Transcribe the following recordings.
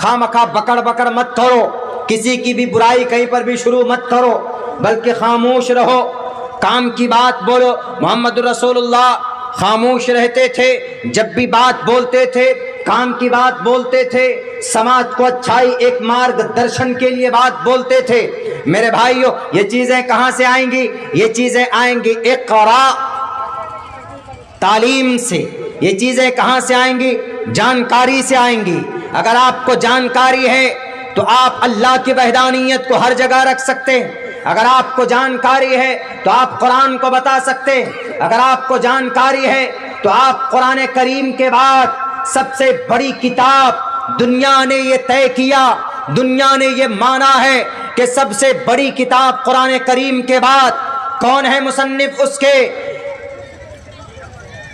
خامخواہ بکڑ بکڑ مت کرو، کسی کی بھی برائی کہیں پر بھی شروع مت کرو، بلکہ خاموش رہو، کام کی بات بولو۔ محمد رسول اللہ خاموش رہتے تھے، جب بھی بات بولتے تھے کام کی بات بولتے تھے، سماج کو اچھائی ایک مارگ درشن کے لیے بات بولتے تھے۔ میرے بھائیو، یہ چیزیں کہاں سے آئیں گی؟ یہ چیزیں آئیں گی اقرا، تعلیم سے۔ یہ چیزیں کہاں سے آئیں گی؟ جانکاری سے آئیں گی۔ اگر آپ کو جانکاری ہے تو آپ اللہ کی وحدانیت کو ہر جگہ رکھ سکتے ہیں۔ اگر آپ کو جانکاری ہے تو آپ قرآن کو بتا سکتے ہیں۔ اگر آپ کو جانکاری ہے تو آپ قرآن کریم کے بعد سب سے بڑی کتاب، دنیا نے یہ طے کیا، دنیا نے یہ مانا ہے کہ سب سے بڑی کتاب قرآن کریم کے بعد کون ہے مصنف اس کے؟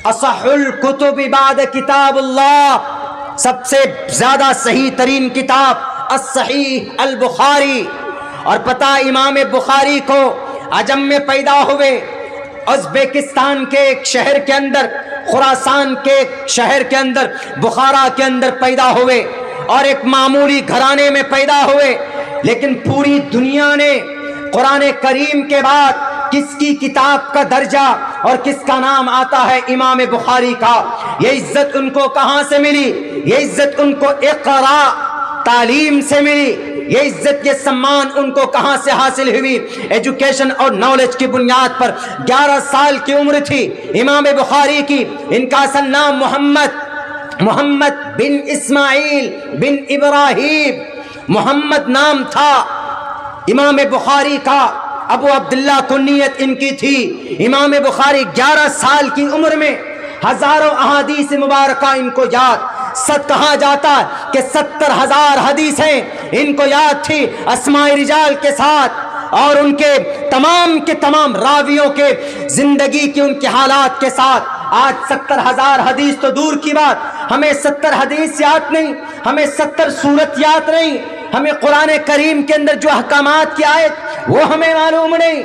اصح الکتب بعد کتاب اللہ، سب سے زیادہ صحیح ترین کتاب الصحیح البخاری۔ اور پتہ امام بخاری کو عجم میں پیدا ہوئے، ازبیکستان کے ایک شہر کے اندر، خراسان کے ایک شہر کے اندر، بخارا کے اندر پیدا ہوئے اور ایک معمولی گھرانے میں پیدا ہوئے، لیکن پوری دنیا نے قرآن کریم کے بعد کس کی کتاب کا درجہ اور کس کا نام آتا ہے؟ امام بخاری کا۔ یہ عزت ان کو کہاں سے ملی؟ یہ عزت ان کو اقرا، تعلیم سے ملی۔ یہ عزت، یہ سمان ان کو کہاں سے حاصل ہوئی؟ ایجوکیشن اور نالج کی بنیاد پر۔ 11 سال کی عمر تھی امام بخاری کی۔ ان کا اصل نام محمد بن اسماعیل بن ابراہیم، محمد نام تھا امام بخاری کا۔ ابو عبداللہ کنیت ان کی تھی۔ امام بخاری 11 سال کی عمر میں ہزاروں احادیث مبارکہ ان کو یاد، کہا جاتا ہے کہ 70,000 حدیثیں ان کو یاد تھی اسماء رجال کے ساتھ، اور ان کے تمام کے تمام راویوں کے زندگی کی ان کے حالات کے ساتھ۔ آج 70,000 حدیث تو دور کی بات، ہمیں 70 حدیث یاد نہیں، ہمیں 70 سورت یاد نہیں، ہمیں قرآن کریم کے اندر جو احکامات کی آیت وہ ہمیں معلوم نہیں۔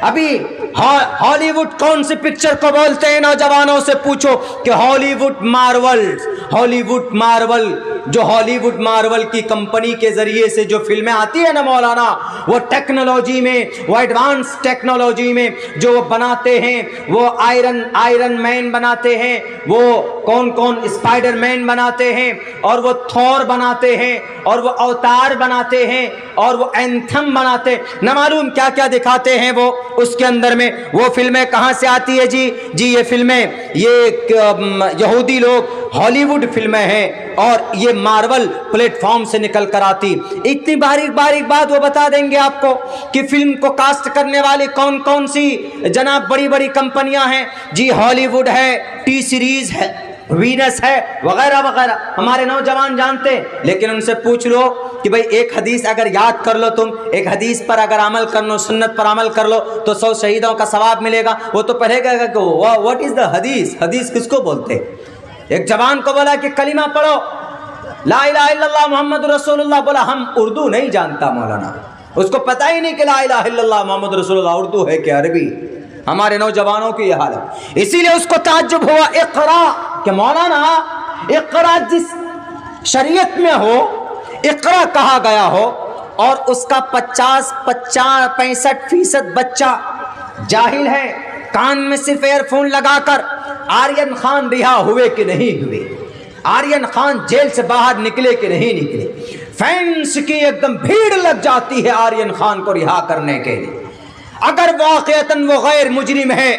ابھی ہالی ووڈ کون سی پکچر کو بولتے ہیں؟ نوجوانوں سے پوچھو کہ ہالی ووڈ مارول، ہالی ووڈ مارول، جو ہالی ووڈ مارول کی کمپنی کے ذریعے سے جو فلمیں آتی ہیں نا مولانا، وہ ٹیکنالوجی میں، وہ ایڈوانس ٹیکنالوجی میں جو وہ بناتے ہیں، وہ آئرن مین بناتے ہیں، وہ کون اسپائڈر مین بناتے ہیں، اور وہ تھور بناتے ہیں، اور وہ اوتار بناتے ہیں، اور وہ اینتھم بناتے ہیں، نہ معلوم کیا کیا دکھاتے ہیں وہ اس کے اندر میں۔ وہ فلمیں کہاں سے آتی ہے جی یہ فلمیں، یہ یہودی لوگ ہالی ووڈ فلمیں ہیں، اور یہ مارول پلیٹ فارم سے نکل کر آتی۔ اتنی باریک بات وہ بتا دیں گے آپ کو کہ فلم کو کاسٹ کرنے والی کون سی جناب بڑی بڑی کمپنیاں ہیں جی، ہالی ووڈ ہے، ٹی سیریز ہے، وینس ہے، وغیرہ وغیرہ، ہمارے نوجوان جانتے ہیں۔ لیکن ان سے پوچھ لو کہ بھئی ایک حدیث اگر یاد کر لو، تم ایک حدیث پر اگر عمل کر لو، سنت پر عمل کر لو تو 100 شہیدوں کا ثواب ملے گا، وہ تو پڑھے گا کہ واٹ از دا حدیث، حدیث کس کو بولتے؟ ایک جوان کو بولا کہ کلمہ پڑھو، لا الہ الا اللہ محمد رسول اللہ، بولا ہم اردو نہیں جانتا مولانا، اس کو پتہ ہی نہیں کہ لا الہ الا اللہ محمد رسول اللہ اردو ہے کہ عربی۔ ہمارے نوجوانوں کی یہ حالت، اسی لیے اس کو تعجب ہوا اقرا، کہ مولانا اقرا جس شریعت میں ہو، اقرا کہا گیا ہو، اور اس کا 65% بچہ جاہل ہے، کان میں صرف ایئر فون لگا کر۔ آرین خان رہا ہوئے کہ نہیں ہوئے، آرین خان جیل سے باہر نکلے کہ نہیں نکلے، فینس کی ایک دم بھیڑ لگ جاتی ہے آرین خان کو رہا کرنے کے لیے۔ اگر واقعتاً وہ غیر مجرم ہے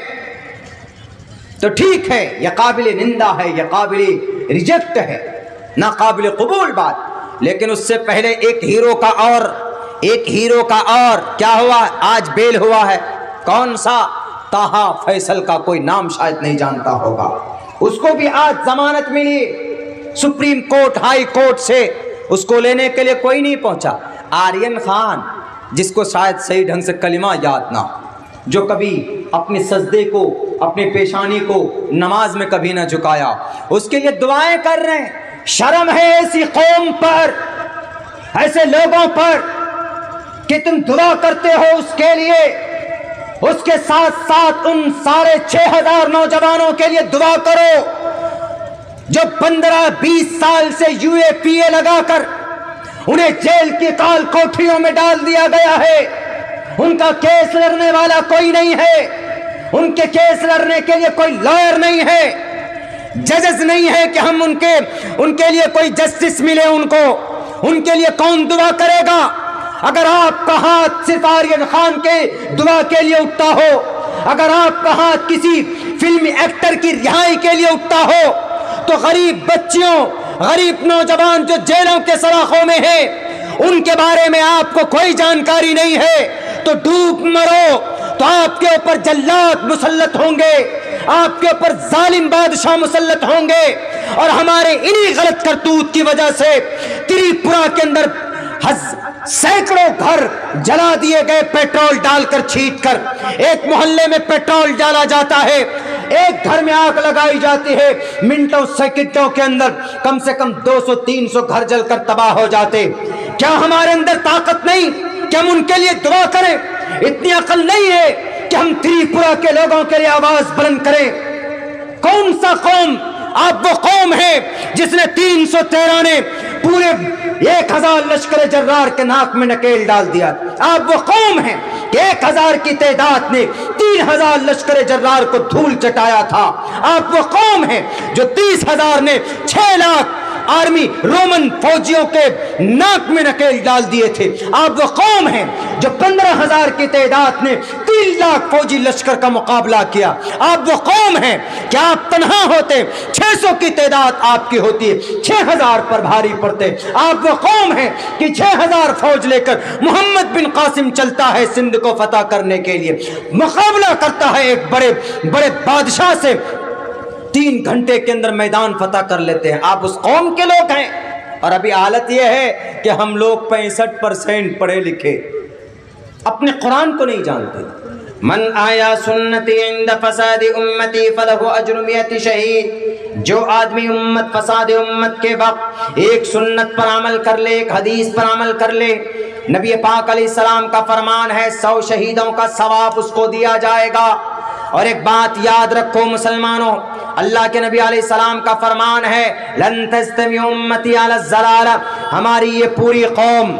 تو ٹھیک ہے، یہ قابل نندہ ہے، یہ قابل ریجیکٹ ہے، ناقابل قبول بات، لیکن اس سے پہلے ایک ہیرو کا اور کیا ہوا؟ آج بیل ہوا ہے۔ کون سا؟ طاہا فیصل کا کوئی نام شاید نہیں جانتا ہوگا، اس کو بھی آج ضمانت ملی سپریم کورٹ، ہائی کورٹ سے، اس کو لینے کے لیے کوئی نہیں پہنچا۔ آرین خان جس کو شاید صحیح ڈھنگ سے کلمہ یاد نہ، جو کبھی اپنے سجدے کو، اپنے پیشانی کو نماز میں کبھی نہ جھکایا، اس کے لیے دعائیں کر رہے ہیں۔ شرم ہے ایسی قوم پر، ایسے لوگوں پر کہ تم دعا کرتے ہو اس کے لیے، اس کے ساتھ ساتھ ان سارے 6,000 نوجوانوں کے لیے دعا کرو جو 15-20 سال سے UAPA لگا کر انہیں جیل کی کال کوٹھیوں میں ڈال دیا گیا ہے. ان کا کیس لڑنے والا کوئی نہیں ہے, ان کے کیس لڑنے کے لیے کوئی لائر نہیں ہے, ججز نہیں ہے کہ ہم ان کے لیے کوئی جسٹس ملے. ان کے لیے کون دعا کرے گا؟ اگر آپ کا ہاتھ صرف آرین خان کے دعا کے لیے اٹھتا ہو, اگر آپ کا ہاتھ کسی فلمی ایکٹر کی رہائی کے لیے اٹھتا ہو, تو غریب بچیوں, غریب نوجوان جو جیلوں کے سلاخوں میں ہیں, ان کے بارے میں آپ کو کوئی جانکاری نہیں ہے تو ڈوب مرو. تو آپ کے اوپر جلاد مسلط ہوں گے, آپ کے اوپر ظالم بادشاہ مسلط ہوں گے. اور ہمارے انہی غلط کرتوت کی وجہ سے تریپورہ کے اندر سینکڑوں گھر جلا دیے گئے, پیٹرول ڈال کر چھینٹ کر. ایک محلے میں پیٹرول ڈالا جاتا ہے, ایک گھر میں آگ لگائی جاتی ہے, منٹوں سیکنڈوں کے اندر کم سے کم 200-300 گھر جل کر تباہ ہو جاتے. کیا ہمارے اندر طاقت نہیں کہ ہم ان کے لیے دعا کریں؟ اتنی عقل نہیں ہے کہ ہم تریپورہ کے لوگوں کے لیے آواز بلند کریں؟ کون سا قوم؟ آپ وہ قوم ہے جس نے 313 نے پورے 1000 لشکر جرار کے ناک میں نکیل ڈال دیا. آپ وہ قوم ہیں کہ 1000 کی تعداد نے 3000 لشکر جرار کو دھول چٹایا تھا. آپ وہ قوم ہیں جو 30,000 نے 6 لاکھ آرمی رومن فوجیوں کے ناک میں نکیل ڈال دیے تھے. آپ وہ قوم ہیں جو 15,000 کی تعداد نے 3 لاکھ فوجی لشکر کا مقابلہ کیا. آپ وہ قوم ہیں کہ آپ تنہا ہوتے 600 کی تعداد آپ کی ہوتی ہے, 6,000 پر بھاری پڑتے. آپ وہ قوم ہیں کہ 6,000 فوج لے کر محمد بن قاسم چلتا ہے سندھ کو فتح کرنے کے لیے, مقابلہ کرتا ہے ایک بڑے بڑے بادشاہ سے, 3 گھنٹے کے اندر میدان فتح کر لیتے ہیں. آپ اس قوم کے لوگ ہیں. اور ابھی حالت یہ ہے کہ ہم لوگ 65% پڑھے لکھے اپنے قرآن کو نہیں جانتے. من آیا سنتی عند فساد امتی فلہ اجر 100 شہید. جو آدمی فساد امت کے وقت ایک سنت پر عمل کر لے, ایک حدیث پر عمل کر لے, نبی پاک علیہ السلام کا فرمان ہے 100 شہیدوں کا ثواب اس کو دیا جائے گا. اور ایک بات یاد رکھو مسلمانوں, اللہ کے نبی علیہ السلام کا فرمان ہے لن تجتمع امتی علی الضلالہ, ہماری یہ پوری قوم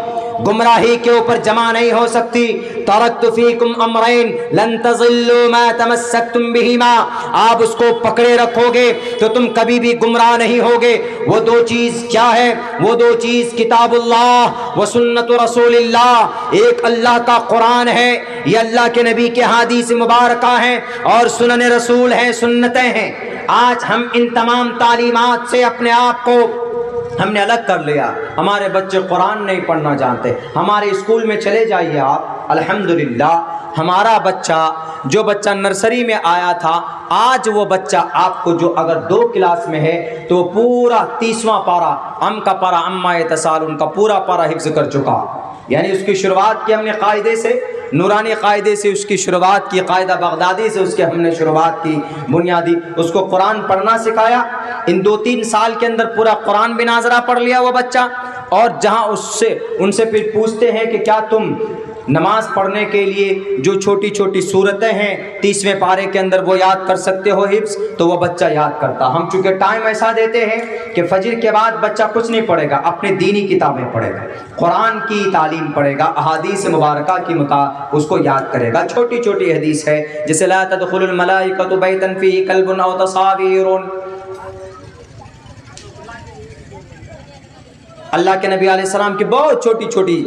گمراہی کے اوپر جمع نہیں ہو سکتی. ترکت فیکم امرین لن تضلوا ما تمسکتم بہما, آپ اس کو پکڑے رکھو گے تو تم کبھی بھی گمراہ نہیں ہوگے. وہ 2 چیز کیا ہے؟ وہ 2 چیز کتاب اللہ و سنت رسول اللہ. ایک اللہ کا قرآن ہے, یہ اللہ کے نبی کے حدیث مبارکہ ہیں, اور سنن رسول ہیں, سنتیں ہیں. آج ہم ان تمام تعلیمات سے اپنے آپ کو ہم نے الگ کر لیا. ہمارے بچے قرآن نہیں پڑھنا جانتے. ہمارے اسکول میں چلے جائیے آپ, الحمدللہ ہمارا بچہ جو بچہ نرسری میں آیا تھا, آج وہ بچہ آپ کو جو اگر 2 کلاس میں ہے تو پورا 30واں پارہ ام کا پارہ اما یتساءلون کا پورا پارہ حفظ کر چکا. یعنی اس کی شروعات کی ہم نے قاعدے سے, نورانی قاعدے سے اس کی شروعات کی, قاعدہ بغدادی سے اس کے ہم نے شروعات کی بنیادی. اس کو قرآن پڑھنا سکھایا. ان 2-3 سال کے اندر پورا قرآن بھی ناظرہ پڑھ لیا وہ بچہ. اور جہاں ان سے پھر پوچھتے ہیں کہ کیا تم نماز پڑھنے کے لیے جو چھوٹی چھوٹی صورتیں ہیں 30ویں پارے کے اندر وہ یاد کر سکتے ہو حفظ, تو وہ بچہ یاد کرتا. ہم چونکہ ٹائم ایسا دیتے ہیں کہ فجر کے بعد بچہ کچھ نہیں پڑھے گا, اپنے دینی کتابیں پڑھے گا, قرآن کی تعلیم پڑھے گا, احادیث مبارکہ کی اس کو یاد کرے گا. چھوٹی چھوٹی حدیث ہے جیسے لا تدخل الملائکۃ بیتا فیہ کلب او تصاویر. اللہ کے نبی علیہ السلام کی بہت چھوٹی چھوٹی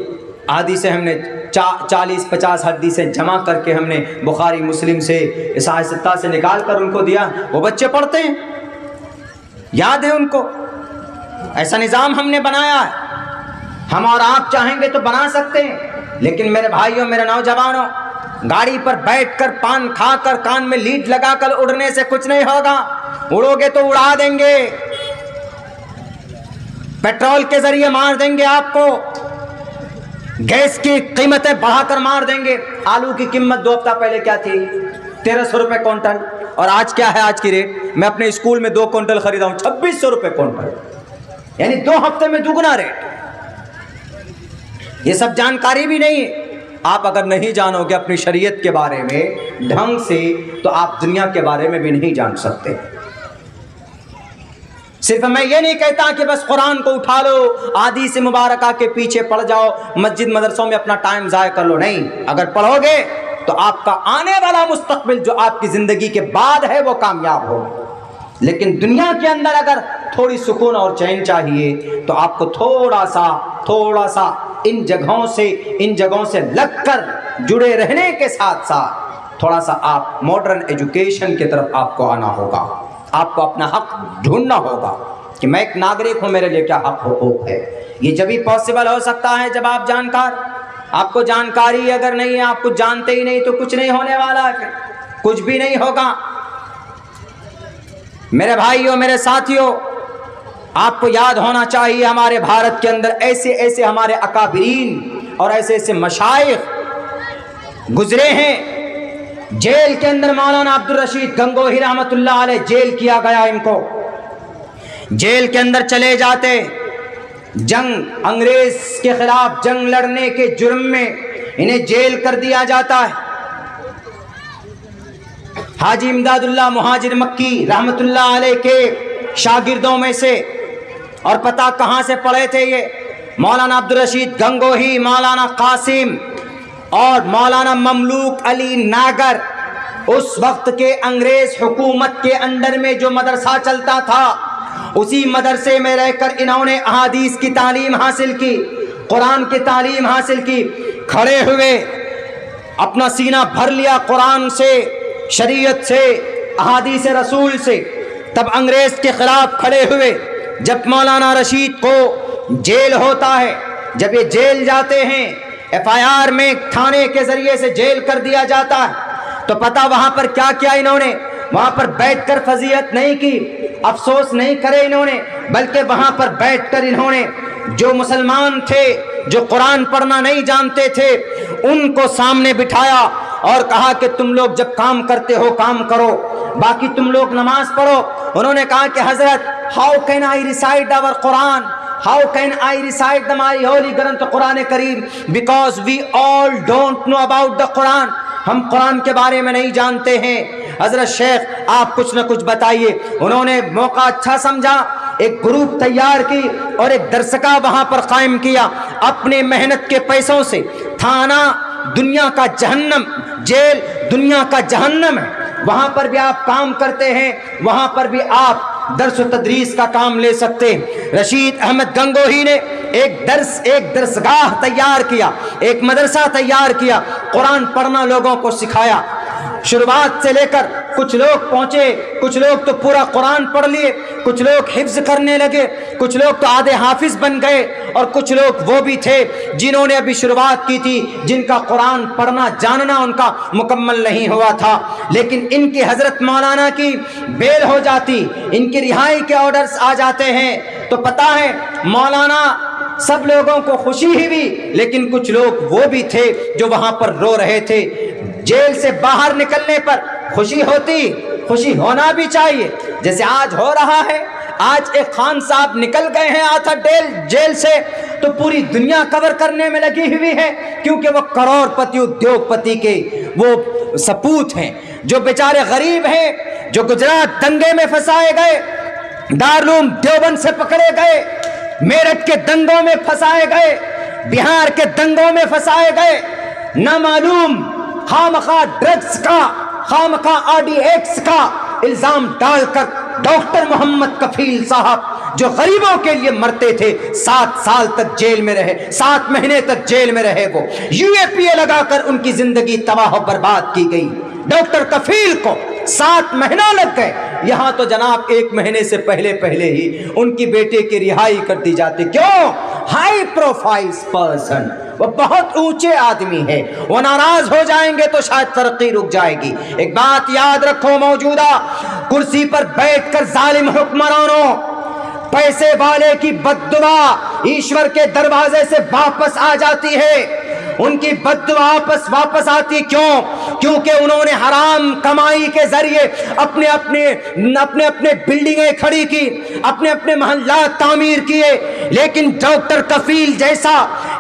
حدیثیں ہم نے 40-50 حدیثیں جمع کر کے ہم نے بخاری مسلم سے اصحاح 7 سے نکال کر ان کو دیا. وہ بچے پڑھتے ہیں, یاد ہے ان کو. ایسا نظام ہم نے بنایا ہے. ہم اور آپ چاہیں گے تو بنا سکتے ہیں, لیکن میرے بھائیوں, میرے نوجوانوں, گاڑی پر بیٹھ کر پان کھا کر کان میں لیڈ لگا کر اڑنے سے کچھ نہیں ہوگا. اڑو گے تو اڑا دیں گے, پیٹرول کے ذریعے مار دیں گے آپ کو, گیس کی قیمتیں بڑھا کر مار دیں گے. آلو کی قیمت 2 ہفتہ پہلے کیا تھی؟ 1300 روپے کونٹل, اور آج کیا ہے آج کی ریٹ؟ میں اپنے اسکول میں 2 کونٹل خریدا ہوں 2600 روپے کونٹل, یعنی 2 ہفتے میں دوگنا ریٹ. یہ سب جانکاری بھی نہیں ہے. آپ اگر نہیں جانو گے اپنی شریعت کے بارے میں ڈھنگ سے, تو آپ دنیا کے بارے میں بھی نہیں جان سکتے. صرف میں یہ نہیں کہتا کہ بس قرآن کو اٹھا لو، احادیث مبارکہ کے پیچھے پڑ جاؤ، مسجد مدرسوں میں اپنا ٹائم ضائع کر لو، نہیں، اگر پڑھو گے تو آپ کا آنے والا مستقبل جو آپ کی زندگی کے بعد ہے وہ کامیاب ہوگا۔ لیکن دنیا کے اندر اگر تھوڑی سکون اور چین چاہیے تو آپ کو تھوڑا سا ان جگہوں سے لگ کر جڑے رہنے کے ساتھ ساتھ تھوڑا سا آپ ماڈرن ایجوکیشن کی طرف آپ کو آنا ہوگا، آپ کو اپنا حق ڈھونڈنا ہوگا کہ میں ایک ناگرک ہوں، میرے لیے کیا حق حقوق ہے۔ یہ جبھی پاسبل ہو سکتا ہے جب آپ کو جانکاری اگر نہیں ہے، آپ کچھ جانتے ہی نہیں تو کچھ نہیں ہونے والا ہے، پھر کچھ بھی نہیں ہوگا۔ میرے بھائیوں، میرے ساتھیوں، آپ کو یاد ہونا چاہیے ہمارے بھارت کے اندر ایسے ہمارے اکابرین اور ایسے مشائخ گزرے ہیں۔ جیل کے اندر مولانا عبدالرشید گنگوہی رحمت اللہ علیہ جیل کیا گیا، ان کو جیل کے اندر چلے جاتے، انگریز کے خلاف جنگ لڑنے کے جرم میں انہیں جیل کر دیا جاتا ہے۔ حاجی امداد اللہ مہاجر مکی رحمت اللہ علیہ کے شاگردوں میں سے، اور پتہ کہاں سے پڑھے تھے یہ؟ مولانا عبدالرشید گنگوہی، مولانا قاسم اور مولانا مملوک علی ناگر۔ اس وقت کے انگریز حکومت کے اندر میں جو مدرسہ چلتا تھا، اسی مدرسے میں رہ کر انہوں نے احادیث کی تعلیم حاصل کی، قرآن کی تعلیم حاصل کی۔ کھڑے ہوئے اپنا سینہ بھر لیا قرآن سے، شریعت سے، احادیث رسول سے، تب انگریز کے خلاف کھڑے ہوئے۔ جب مولانا رشید کو جیل ہوتا ہے، جب یہ جیل جاتے ہیں، FIR میں تھانے کے ذریعے سے جیل کر دیا جاتا ہے، تو پتہ وہاں پر کیا کیا انہوں نے؟ وہاں پر بیٹھ کر فضیحت نہیں کی، افسوس نہیں کرے انہوں نے، بلکہ وہاں پر بیٹھ کر انہوں نے جو مسلمان تھے، جو قرآن پڑھنا نہیں جانتے تھے، ان کو سامنے بٹھایا اور کہا کہ تم لوگ جب کام کرتے ہو کام کرو، باقی تم لوگ نماز پڑھو۔ انہوں نے کہا کہ حضرت how can I recite our Quran? How can I recite my holy Granth Quran cream? Because we all don't know about the Quran. ہم قرآن کے بارے میں نہیں جانتے ہیں، حضرت شیخ آپ کچھ نہ کچھ بتائیے۔ انہوں نے موقع اچھا سمجھا، ایک گروپ تیار کی اور ایک درسگاہ وہاں پر قائم کیا، اپنے محنت کے پیسوں سے۔ تھانہ دنیا کا جہنم، جیل دنیا کا جہنم ہے، وہاں پر بھی آپ کام کرتے ہیں، وہاں پر بھی آپ درس و تدریس کا کام لے سکتے ہیں۔ رشید احمد گنگوہی نے ایک درسگاہ تیار کیا، ایک مدرسہ تیار کیا، قرآن پڑھنا لوگوں کو سکھایا۔ شروعات سے لے کر کچھ لوگ پہنچے، کچھ لوگ تو پورا قرآن پڑھ لیے، کچھ لوگ حفظ کرنے لگے، کچھ لوگ تو آدھے حافظ بن گئے، اور کچھ لوگ وہ بھی تھے جنہوں نے ابھی شروعات کی تھی، جن کا قرآن پڑھنا جاننا ان کا مکمل نہیں ہوا تھا۔ لیکن ان کی حضرت مولانا کی بیل ہو جاتی، ان کی رہائی کے آرڈرز آ جاتے ہیں، تو پتہ ہے مولانا سب لوگوں کو خوشی ہی ہوئی، لیکن کچھ لوگ وہ بھی تھے جو وہاں پر رو رہے تھے۔ جیل سے باہر نکلنے پر خوشی ہوتی، خوشی ہونا بھی چاہیے، جیسے آج ہو رہا ہے۔ آج ایک خان صاحب نکل گئے ہیں آتھر جیل سے، تو پوری دنیا کور کرنے میں لگی ہوئی ہے، کیونکہ وہ کروڑ پتی ادیوگ پتی کے وہ سپوت ہیں، جو بیچارے غریب ہیں، جو گجرات دنگے میں پھنسائے گئے، دارالعلوم دیوبند سے پکڑے گئے، میرٹھ کے دنگوں میں پھنسائے گئے، بہار کے دنگوں میں پھنسائے گئے، نہ معلوم خامخواہ ڈرگز کا، خامخواہ RDX کا الزام ڈال کر ڈاکٹر محمد کفیل صاحب جو غریبوں کے لیے مرتے تھے 7 سال تک جیل میں رہے، 7 مہینے تک جیل میں رہے، وہ UAPA لگا کر ان کی زندگی تباہ و برباد کی گئی۔ ڈاکٹر کفیل کو 7 مہینہ لگ گئے، یہاں تو جناب 1 مہینے سے پہلے ہی ان کی بیٹے کی رہائی کر دی جاتی۔ کیوں؟ ہائی پروفائل پرسن، وہ بہت اونچے آدمی ہے، وہ ناراض ہو جائیں گے تو شاید ترقی رک جائے گی۔ ایک بات یاد رکھو، موجودہ کرسی پر بیٹھ کر ظالم حکمرانوں، پیسے والے کی بد دعا ایشور کے دروازے سے واپس آ جاتی ہے، ان کی بد دعا واپس آتی۔ کیوں؟ کیونکہ انہوں نے حرام کمائی کے ذریعے اپنے بلڈنگیں کھڑی کی، اپنے محلات تعمیر کیے، لیکن ڈاکٹر کفیل جیسا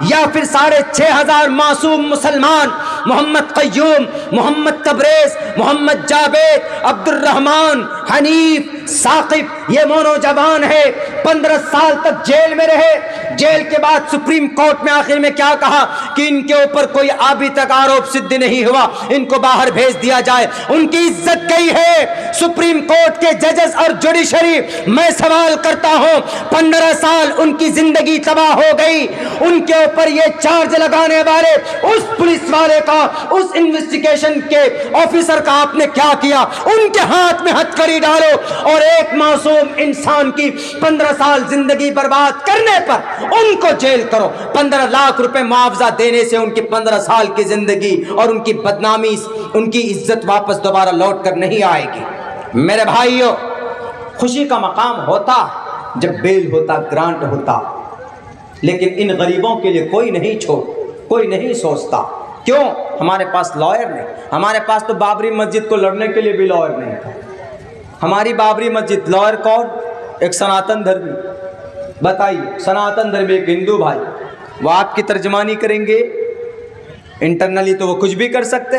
یا پھر 6500 معصوم مسلمان، محمد قیوم، محمد تبریز، محمد جاوید، عبد الرحمان، حنیف ثاقب یہ نوجوان ہے، 15 سال تک جیل میں رہے۔ جیل کے بعد سپریم کورٹ میں آخر میں کیا کہا کہ ان کے اوپر کوئی ابھی تک آروپ صدق نہیں ہوا، ان کو باہر بھیج دیا جائے۔ ان کی عزت گئی ہے۔ سپریم کورٹ کے ججز اور جوڈیشری، میں سوال کرتا ہوں 15 سال ان کی زندگی تباہ ہو گئی، ان کے اوپر یہ چارج لگانے والے اس پولیس والے کا، اس انویسٹیگیشن کے آفیسر کا آپ نے کیا کیا؟ ان کے ہاتھ میں ہتھکڑی ڈالو اور ایک معصوم انسان کی 15 سال زندگی برباد کرنے پر ان کو جیل کرو۔ 15 لاکھ روپے معاوضہ دینے سے ان کی 15 سال کی زندگی اور ان کی بدنامی، ان کی عزت واپس دوبارہ لوٹ کر نہیں آئے گی۔ میرے بھائیو، خوشی کا مقام ہوتا جب بیل ہوتا، گرانٹ ہوتا، لیکن ان غریبوں کے لیے کوئی نہیں سوچتا۔ کیوں؟ ہمارے پاس لائر نہیں، ہمارے پاس تو بابری مسجد کو لڑنے کے لیے بھی لائر نہیں تھا۔ ہماری بابری مسجد لائر کون؟ ایک سناتن دھرمی۔ بتائیے، سناتن دھرمی ایک ہندو بھائی، وہ آپ کی ترجمانی کریں گے؟ انٹرنلی تو وہ کچھ بھی کر سکتے،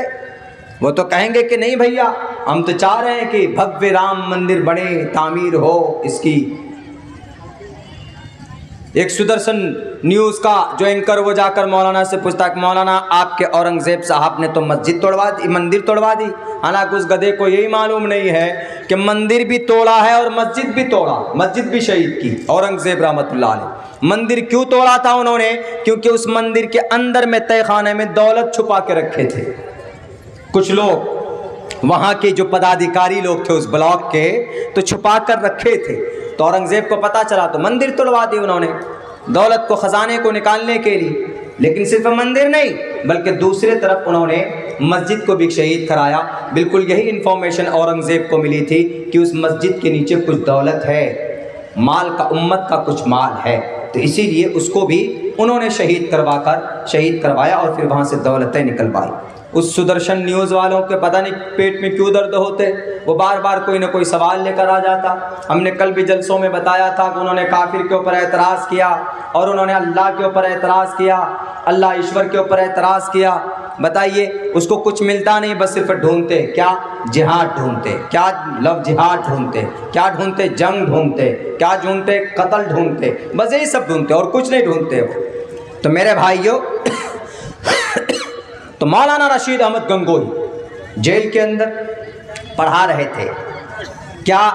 وہ تو کہیں گے کہ نہیں بھیا ہم تو چاہ رہے ہیں کہ بھویہ رام مندر بنے، تعمیر ہو اس کی۔ ایک سدرشن نیوز کا جو اینکر وہ جا کر مولانا سے پوچھتا کہ مولانا آپ کے اورنگزیب صاحب نے تو مسجد توڑوا دی، مندر توڑوا دی، حالانکہ اس گدھے کو یہی معلوم نہیں ہے کہ مندر بھی توڑا ہے اور مسجد بھی توڑا، مسجد بھی شہید کی اورنگزیب رحمۃ اللہ علیہ۔ مندر کیوں توڑا تھا انہوں نے؟ کیونکہ اس مندر کے اندر میں تہہ خانے میں دولت چھپا کے رکھے تھے کچھ لوگ، وہاں کے جو پدادھیکاری لوگ تھے اس بلاک کے، تو چھپا کر رکھے تھے۔ تو اورنگزیب کو پتا چلا تو مندر توڑوا دی انہوں نے دولت کو، خزانے کو نکالنے کے لیے۔ لیکن صرف مندر نہیں بلکہ دوسرے طرف انہوں نے مسجد کو بھی شہید کرایا۔ بالکل یہی انفارمیشن اورنگزیب کو ملی تھی کہ اس مسجد کے نیچے کچھ دولت ہے، مال کا، امت کا کچھ مال ہے، تو اسی لیے اس کو بھی انہوں نے شہید کروایا اور پھر وہاں سے دولتیں نکلوائی۔ اس سدرشن نیوز والوں کے پتہ نہیں پیٹ میں کیوں درد ہوتے، وہ بار بار کوئی نہ کوئی سوال لے کر آ جاتا۔ ہم نے کل بھی جلسوں میں بتایا تھا کہ انہوں نے کافر کے اوپر اعتراض کیا اور انہوں نے اللہ کے اوپر اعتراض کیا، اللہ ایشور کے اوپر اعتراض کیا۔ بتائیے، اس کو کچھ ملتا نہیں، بس صرف ڈھونڈتے کیا؟ جہاد ڈھونڈتے، کیا لفظ جہاد ڈھونڈتے، کیا ڈھونڈتے؟ جنگ ڈھونڈتے، کیا ڈھونڈتے؟ قتل ڈھونڈتے، بس یہی سب ڈھونڈتے اور کچھ نہیں ڈھونڈتے۔ تو میرے بھائیوں، تو مولانا رشید احمد گنگوہی جیل کے اندر پڑھا رہے تھے کیا؟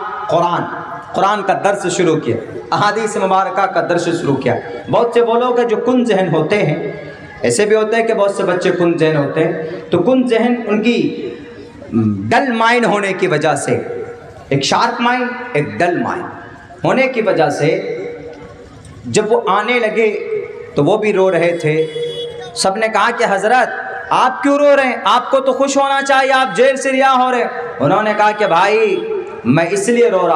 قرآن کا درس شروع کیا، احادیث مبارکہ کا درس شروع کیا۔ بہت سے وہ لوگ ہیں جو کن ذہن ہوتے ہیں، ایسے بھی ہوتے ہیں کہ بہت سے بچے کن ذہن ہوتے ہیں، تو کن ذہن ان کی ڈل مائنڈ ہونے کی وجہ سے، ایک شارپ مائنڈ ایک ڈل مائنڈ ہونے کی وجہ سے جب وہ آنے لگے تو وہ بھی رو رہے تھے۔ سب نے کہا کہ حضرت آپ کیوں رو رہے ہیں؟ آپ کو تو خوش ہونا چاہیے، آپ جیل سے رہا ہو رہے۔ انہوں نے کہا کہ بھائی میں اس لیے رو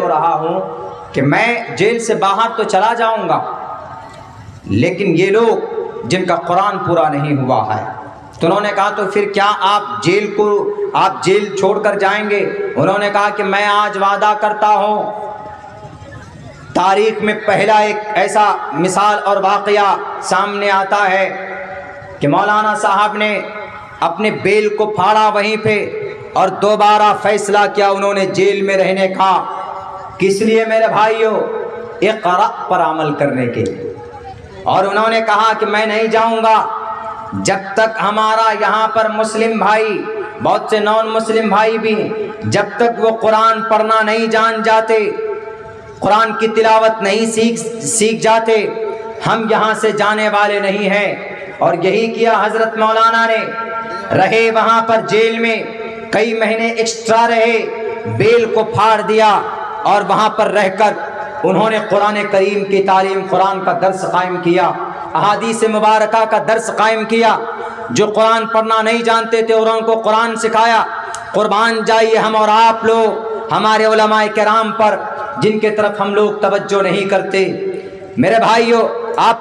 رہا ہوں کہ میں جیل سے باہر تو چلا جاؤں گا، لیکن یہ لوگ جن کا قرآن پورا نہیں ہوا ہے۔ تو انہوں نے کہا تو پھر کیا آپ جیل چھوڑ کر جائیں گے؟ انہوں نے کہا کہ میں آج وعدہ کرتا ہوں، تاریخ میں پہلا ایک ایسا مثال اور واقعہ سامنے آتا ہے کہ مولانا صاحب نے اپنے بیل کو پھاڑا وہیں پہ اور دوبارہ فیصلہ کیا انہوں نے جیل میں رہنے کا۔ کس لیے میرے بھائیوں؟ اقرا پر عمل کرنے کے لیے۔ اور انہوں نے کہا کہ میں نہیں جاؤں گا جب تک ہمارا یہاں پر مسلم بھائی، بہت سے نان مسلم بھائی بھی، جب تک وہ قرآن پڑھنا نہیں جان جاتے، قرآن کی تلاوت نہیں سیکھ جاتے، ہم یہاں سے جانے والے نہیں ہیں۔ اور یہی کیا حضرت مولانا نے، رہے وہاں پر جیل میں، کئی مہینے ایکسٹرا رہے، بیل کو پھاڑ دیا اور وہاں پر رہ کر انہوں نے قرآن کریم کی تعلیم، قرآن کا درس قائم کیا، احادیث مبارکہ کا درس قائم کیا۔ جو قرآن پڑھنا نہیں جانتے تھے اور ان کو قرآن سکھایا۔ قربان جائیے ہم اور آپ لوگ ہمارے علماء کرام پر، جن کے طرف ہم لوگ توجہ نہیں کرتے۔ میرے بھائیوں، آپ